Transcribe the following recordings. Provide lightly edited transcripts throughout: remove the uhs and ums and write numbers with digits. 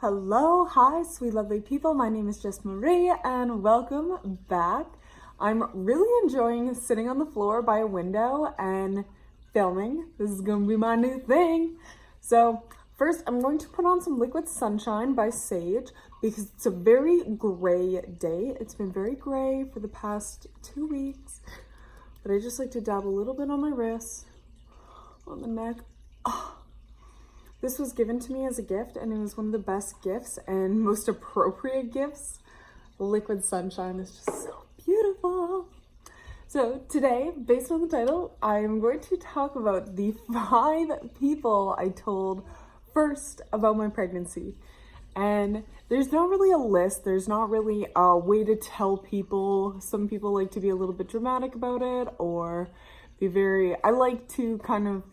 Hello, hi, sweet lovely people. My name is Jess Marie and welcome back. I'm really enjoying sitting on the floor by a window and filming. This is gonna be my new thing. So first I'm going to put on some Liquid Sunshine by Sage because it's a very gray day. It's been very gray for the past 2 weeks, but I just like to dab a little bit on my wrists, on the neck. This was given to me as a gift and it was one of the best gifts and most appropriate gifts. Liquid Sunshine is just so beautiful. So today, based on the title, I am going to talk about the 5 people I told first about my pregnancy. And there's not really a list, there's not really a way to tell people. Some people like to be a little bit dramatic about it or I like to kind of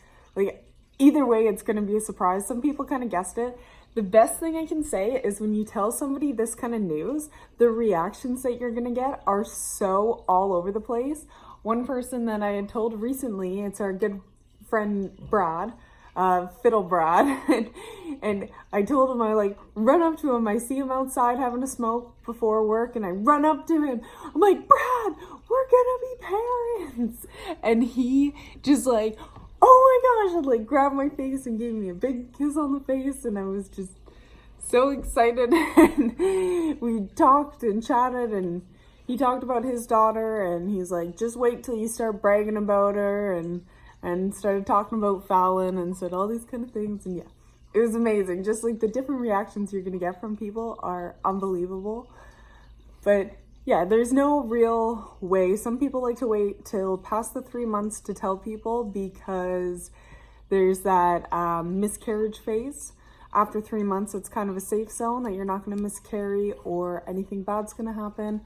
either way, it's going to be a surprise. Some people kind of guessed it. The best thing I can say is when you tell somebody this kind of news, the reactions that you're going to get are so all over the place. One person that I had told recently, it's our good friend Brad, Fiddle Brad, and I told him, I run up to him, I see him outside having a smoke before work, and I run up to him, I'm like, Brad, we're gonna be parents, and he just oh my gosh, and grabbed my face and gave me a big kiss on the face, and I was just so excited. And we talked and chatted, and he talked about his daughter, and he's like, just wait till you start bragging about her, and started talking about Fallon and said all these kind of things. And yeah, it was amazing. Just the different reactions you're gonna get from people are unbelievable. But yeah, there's no real way. Some people like to wait till past the 3 months to tell people because there's that miscarriage phase. After 3 months, it's kind of a safe zone that you're not going to miscarry or anything bad's going to happen.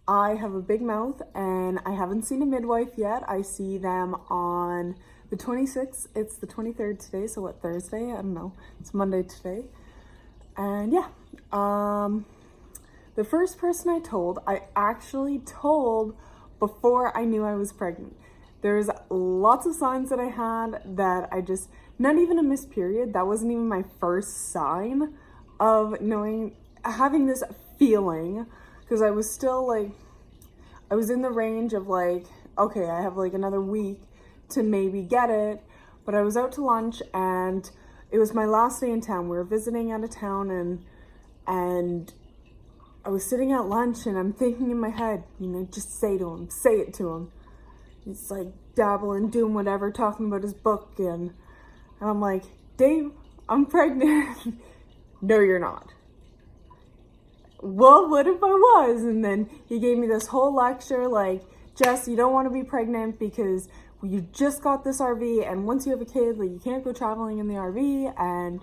I have a big mouth and I haven't seen a midwife yet. I see them on the 26th. It's the 23rd today, so what, Thursday? I don't know. It's Monday today. And yeah, the first person I actually told before I knew I was pregnant. There's lots of signs that I had that not even a missed period, that wasn't even my first sign of having this feeling, because I was still I was in the range of okay, I have another week to maybe get it, but I was out to lunch and it was my last day in town. We were visiting out of town and I was sitting at lunch and I'm thinking in my head, just say it to him. He's dabbling, doing whatever, talking about his book, and I'm like, Dave, I'm pregnant. No, you're not. Well, what if I was? And then he gave me this whole lecture, Jess, you don't want to be pregnant because you just got this RV, and once you have a kid, you can't go traveling in the RV, and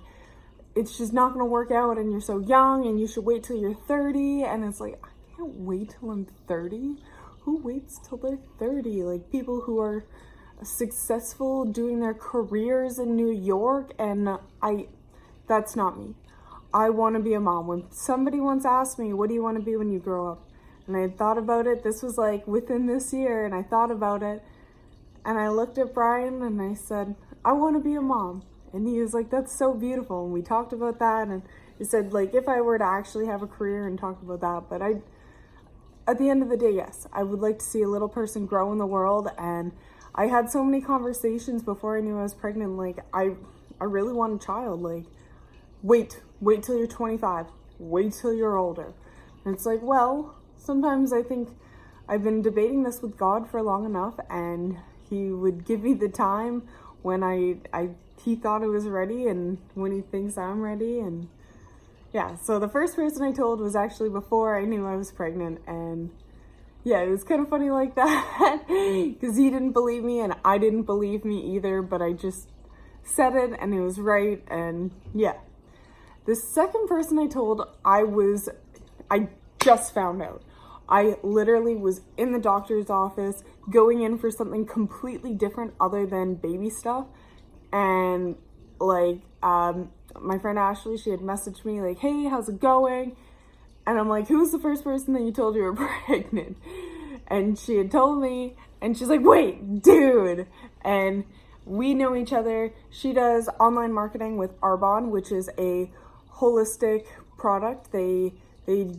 it's just not going to work out, and you're so young, and you should wait till you're 30. And it's I can't wait till I'm 30. Who waits till they're 30? People who are successful doing their careers in New York, and that's not me. I want to be a mom. When somebody once asked me, what do you want to be when you grow up? And I had thought about it. This was within this year, and I thought about it, and I looked at Brian and I said, I want to be a mom. And he was like, that's so beautiful. And we talked about that. And he said, if I were to actually have a career, and talk about that. But at the end of the day, yes, I would like to see a little person grow in the world. And I had so many conversations before I knew I was pregnant. I really want a child. Wait till you're 25. Wait till you're older. And it's well, sometimes I think I've been debating this with God for long enough. And he would give me the time when he thought it was ready and when he thinks I'm ready. And yeah, so the first person I told was actually before I knew I was pregnant. And yeah, it was kind of funny like that because he didn't believe me and I didn't believe me either, but I just said it and it was right. And yeah, the second person I told, I just found out. I literally was in the doctor's office going in for something completely different other than baby stuff. And my friend Ashley, she had messaged me hey, how's it going? And I'm like, who's the first person that you told you were pregnant? And she had told me, and she's like, wait, dude. And we know each other. She does online marketing with Arbonne, which is a holistic product. They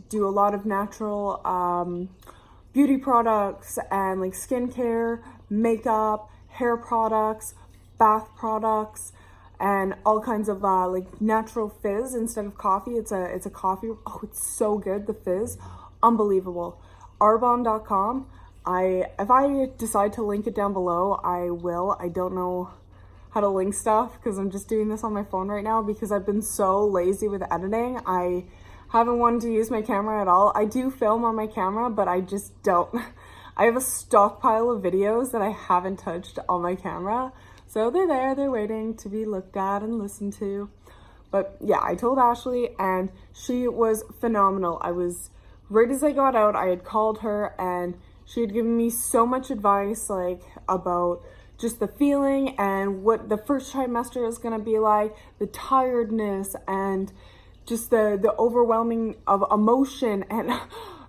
do a lot of natural beauty products and like skincare, makeup, hair products, bath products, and all kinds of like natural fizz instead of coffee. It's a coffee. Oh, it's so good. The fizz, unbelievable. Arbonne.com. If I decide to link it down below, I will. I don't know how to link stuff because I'm just doing this on my phone right now because I've been so lazy with editing. I haven't wanted to use my camera at all. I do film on my camera, but I just don't. I have a stockpile of videos that I haven't touched on my camera. So they're there, they're waiting to be looked at and listened to. But yeah, I told Ashley and she was phenomenal. Right as I got out, I had called her and she had given me so much advice, like about just the feeling and what the first trimester is gonna be like, the tiredness and just the overwhelming of emotion. And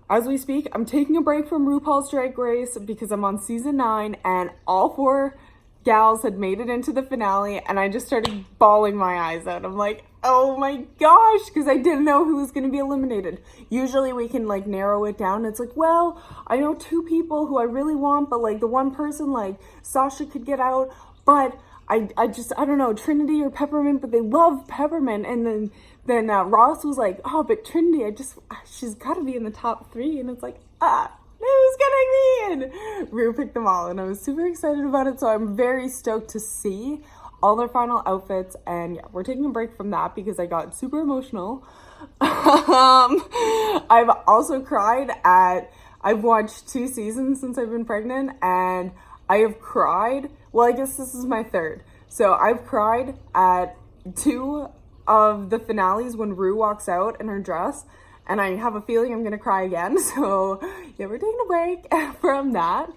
as we speak, I'm taking a break from RuPaul's Drag Race because I'm on season 9 and all 4 gals had made it into the finale and I just started bawling my eyes out. I'm like, oh my gosh, because I didn't know who was going to be eliminated. Usually we can like narrow it down. It's like, well, I know 2 people who I really want, but like the one person, like Sasha could get out, but I don't know, Trinity or Peppermint, but they love Peppermint. And then Ross was like, oh, but Trinity, she's got to be in the top 3. And it's like, who's getting me in? Rue picked them all and I was super excited about it. So I'm very stoked to see all their final outfits. And yeah, we're taking a break from that because I got super emotional. I've also cried I've watched 2 seasons since I've been pregnant and I have cried. Well, I guess this is my 3rd. So I've cried at 2 of the finales when Rue walks out in her dress. And I have a feeling I'm gonna cry again. So yeah, we're taking a break from that.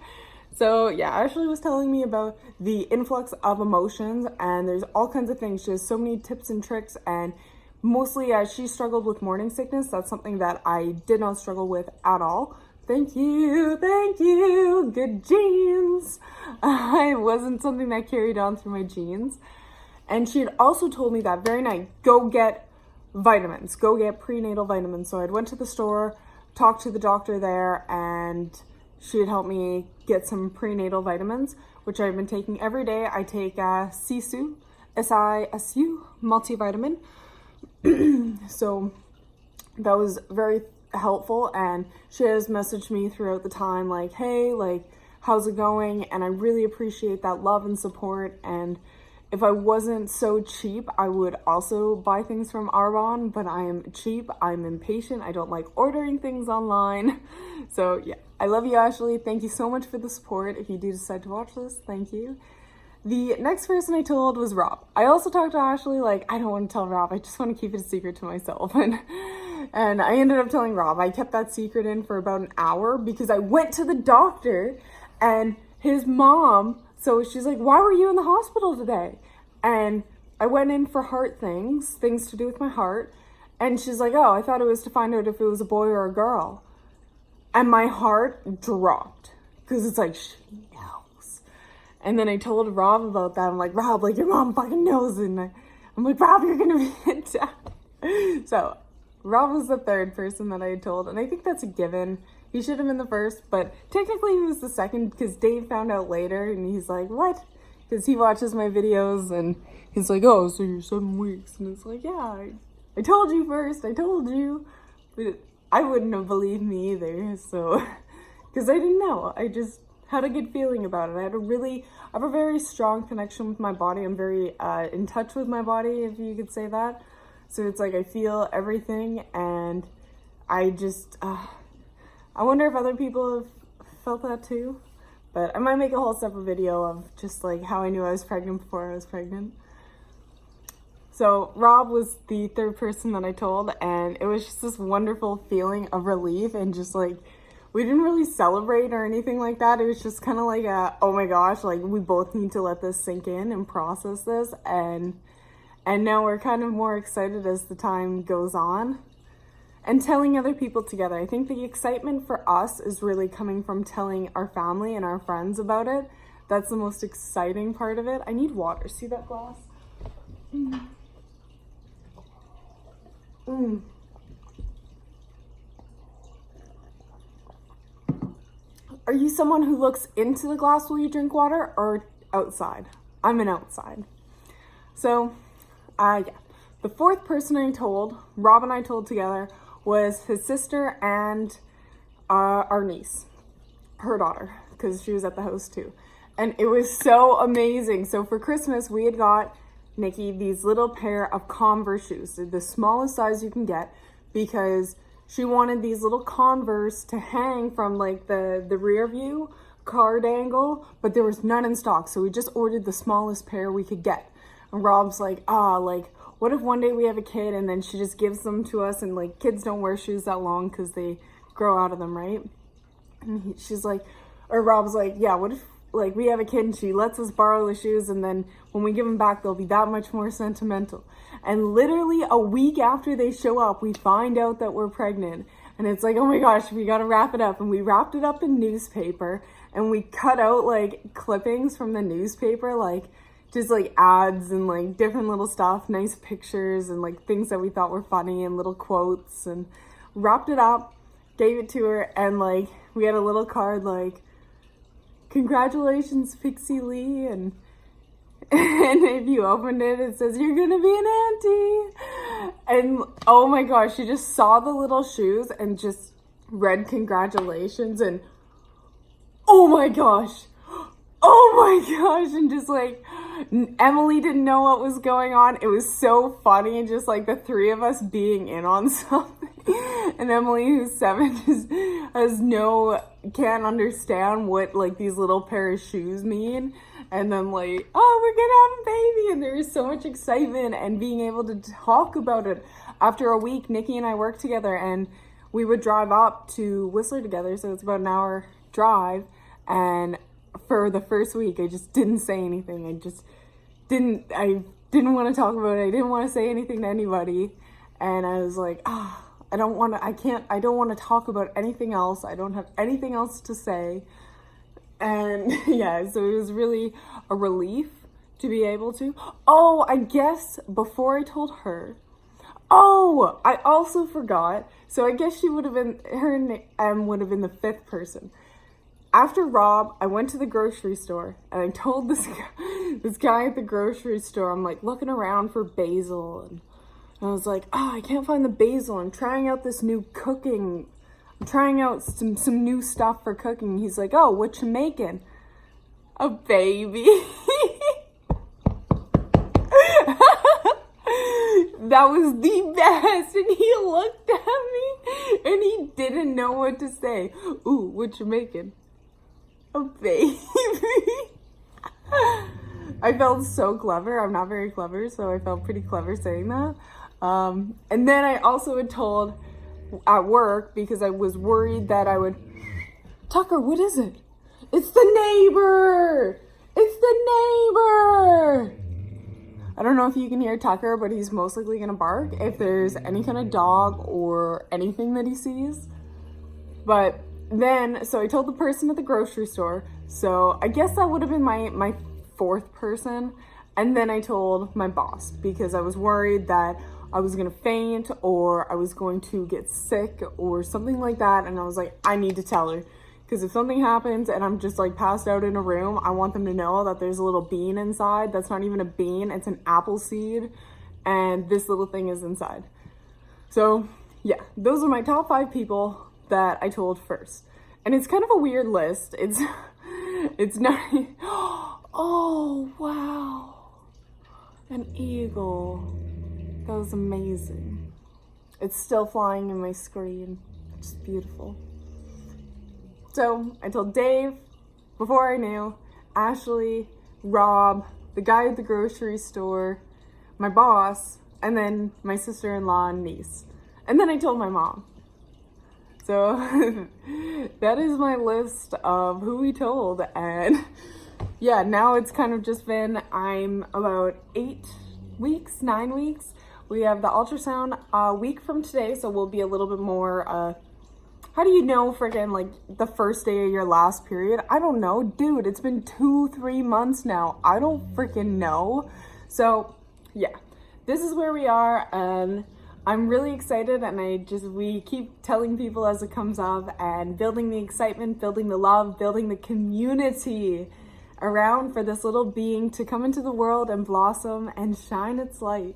So yeah, Ashley was telling me about the influx of emotions and there's all kinds of things. She has so many tips and tricks and mostly she struggled with morning sickness. That's something that I did not struggle with at all. Thank you, good genes. It wasn't something that carried on through my genes. And she had also told me that very night, go get vitamins, go get prenatal vitamins. So I went to the store, talked to the doctor there, and she had helped me get some prenatal vitamins, which I've been taking every day. I take Sisu, SISU multivitamin. So that was very helpful, and she has messaged me throughout the time like, hey, like, how's it going? And I really appreciate that love and support. And if I wasn't so cheap, I would also buy things from Arbonne, but I am cheap, I'm impatient, I don't like ordering things online. So yeah, I love you, Ashley. Thank you so much for the support. If you do decide to watch this, thank you. The next person I told was Rob. I also talked to Ashley, like, I don't want to tell Rob, I just want to keep it a secret to myself. And I ended up telling Rob. I kept that secret in for about an hour because I went to the doctor and his mom, so she's like, why were you in the hospital today? And I went in for heart things to do with my heart. And she's like, oh, I thought it was to find out if it was a boy or a girl. And my heart dropped because it's like, she knows. And then I told Rob about that. I'm like, Rob, like, your mom fucking knows. And I'm like, Rob, you're going to be in town. So Rob was the 3rd person that I had told. And I think that's a given. He should have been the 1st, but technically he was the 2nd because Dave found out later and he's like, what? Because he watches my videos and he's like, oh, so you're 7 weeks. And it's like, yeah, I told you first, I told you. But I wouldn't have believed me either, so, because I didn't know. I just had a good feeling about it. I have a very strong connection with my body. I'm very in touch with my body, if you could say that. So it's like I feel everything and I just, I wonder if other people have felt that too, but I might make a whole separate video of just like how I knew I was pregnant before I was pregnant. So Rob was the 3rd person that I told, and it was just this wonderful feeling of relief and just like, we didn't really celebrate or anything like that. It was just kind of like oh my gosh, like we both need to let this sink in and process this. And now we're kind of more excited as the time goes on. And telling other people together. I think the excitement for us is really coming from telling our family and our friends about it. That's the most exciting part of it. I need water. See that glass? Are you someone who looks into the glass while you drink water or outside? I'm an outside. So, yeah. The fourth person I told, Rob and I told together, was his sister and our niece, her daughter, because she was at the house too. And it was so amazing. So for Christmas, we had got Nikki these little pair of Converse shoes. They're the smallest size you can get because she wanted these little Converse to hang from like the rear view card angle, but there was none in stock. So we just ordered the smallest pair we could get. And Rob's like, what if one day we have a kid and then she just gives them to us, and like kids don't wear shoes that long because they grow out of them, right? And Rob's like, yeah, what if like we have a kid and she lets us borrow the shoes, and then when we give them back, they'll be that much more sentimental. And literally a week after they show up, we find out that we're pregnant. And it's like, oh my gosh, we gotta wrap it up. And we wrapped it up in newspaper, and we cut out like clippings from the newspaper, like just like ads and like different little stuff, nice pictures and like things that we thought were funny and little quotes, and wrapped it up, gave it to her, and like we had a little card like, congratulations, Pixie Lee, and if you opened it, it says, you're gonna be an auntie. And oh my gosh, she just saw the little shoes and just read congratulations, and oh my gosh, and just like, Emily didn't know what was going on. It was so funny, just like the three of us being in on something. And Emily, who's 7, just can't understand what like these little pair of shoes mean. And then like, oh, we're gonna have a baby, and there was so much excitement and being able to talk about it. After a week, Nikki and I worked together, and we would drive up to Whistler together, so it's about an hour drive. And for the first week, I just didn't say anything. I didn't want to talk about it. I didn't want to say anything to anybody. And I was like, I don't want to talk about anything else. I don't have anything else to say. And yeah, so it was really a relief to be able to. Oh, I guess before I told her, I also forgot. So I guess she would have been, would have been the fifth person. After Rob, I went to the grocery store, and I told this guy at the grocery store, I'm like looking around for basil, and I was like, I can't find the basil. I'm trying out this new cooking. I'm trying out some new stuff for cooking. He's like, oh, what you making? A baby. That was the best. And he looked at me, and he didn't know what to say. Ooh, what you making? A baby. I felt so clever. I'm not very clever, so I felt pretty clever saying that. And then I also had told at work, because I was worried that I would, Tucker, what is it? It's the neighbor. It's the neighbor. I don't know if you can hear Tucker, but he's most likely gonna bark if there's any kind of dog or anything that he sees. But then, so I told the person at the grocery store, so I guess that would have been my fourth person. And then I told my boss, because I was worried that I was gonna faint or I was going to get sick or something like that. And I was like, I need to tell her, because if something happens and I'm just like passed out in a room, I want them to know that there's a little bean inside. That's not even a bean, it's an apple seed, and this little thing is inside. So yeah, those are my top 5 people that I told first. And it's kind of a weird list. It's not, oh wow, an eagle. That was amazing. It's still flying in my screen. It's beautiful. So I told Dave before I knew, Ashley, Rob, the guy at the grocery store, my boss, and then my sister-in-law and niece. And then I told my mom. So that is my list of who we told. And yeah, now it's kind of just been, I'm about 9 weeks. We have the ultrasound a week from today, so we'll be a little bit more, how do you know freaking like the first day of your last period? I don't know, dude, it's been 2-3 months now. I don't freaking know. So yeah, this is where we are, and I'm really excited, and we keep telling people as it comes up and building the excitement, building the love, building the community around for this little being to come into the world and blossom and shine its light.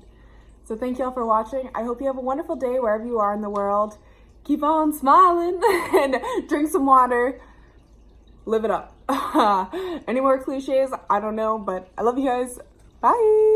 So thank y'all for watching. I hope you have a wonderful day wherever you are in the world. Keep on smiling and drink some water. Live it up. Any more cliches? I don't know, but I love you guys. Bye.